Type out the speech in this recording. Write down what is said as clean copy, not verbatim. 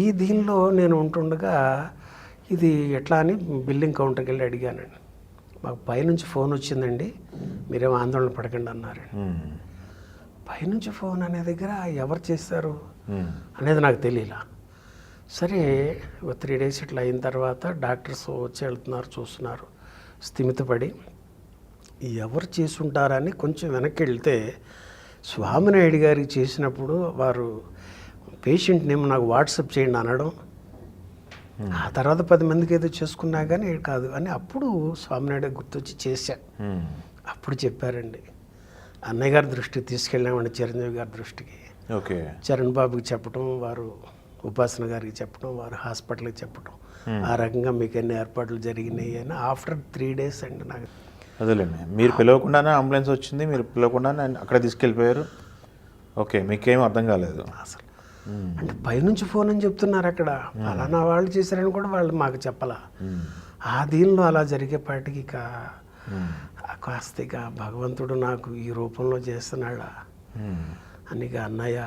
ఈ దీనిలో నేను ఉంటుండగా ఇది ఎట్లా అని బిల్లింగ్ కౌంటర్కి వెళ్ళి అడిగానండి. మాకు పైనుంచి ఫోన్ వచ్చిందండి, మీరేమో ఆందోళన పడకండి అన్నారండి. పైనుంచి ఫోన్ అనే దగ్గర ఎవరు చేస్తారు అనేది నాకు తెలియలా. సరే 3 days ఇట్లా అయిన తర్వాత డాక్టర్స్ వచ్చి వెళ్తున్నారు, చూస్తున్నారు. స్థిమితపడి ఎవరు చేసుంటారని కొంచెం వెనక్కి వెళ్తే స్వామినాయుడు గారికి చేసినప్పుడు వారు పేషెంట్ నేమ్ నాకు వాట్సాప్ చేయండి అనడం, ఆ తర్వాత 10 మందికి ఏదో చేసుకున్నా కానీ కాదు అని అప్పుడు స్వామినాయుడు గుర్తొచ్చి చేశా. అప్పుడు చెప్పారండి, అన్నయ్య గారి దృష్టికి తీసుకెళ్ళామండి, చిరంజీవి గారి దృష్టికి. ఓకే. చరణ్ బాబుకి చెప్పడం, వారు ఉపాసన గారికి చెప్పడం, వారు హాస్పిటల్కి చెప్పడం, ఆ రకంగా మీకు ఎన్ని ఏర్పాట్లు జరిగినాయి అని ఆఫ్టర్ 3 days అండి. నాకు అదేలేండి, మీరు పిలవకుండానే అంబులెన్స్ వచ్చింది, మీరు పిలవకుండానే అక్కడ తీసుకెళ్ళిపోయారు. ఓకే, మీకేం అర్థం కాలేదు అసలు. అంటే పైనుంచి ఫోన్ అని చెప్తున్నారు అక్కడ, అలానా వాళ్ళు చేశారని కూడా వాళ్ళు మాకు చెప్పాల. ఆ దీనిలో అలా జరిగేపాటికి ఇక కాస్త ఇక భగవంతుడు నాకు ఈ రూపంలో చేస్తున్నాడా అని ఇక అన్నయ్య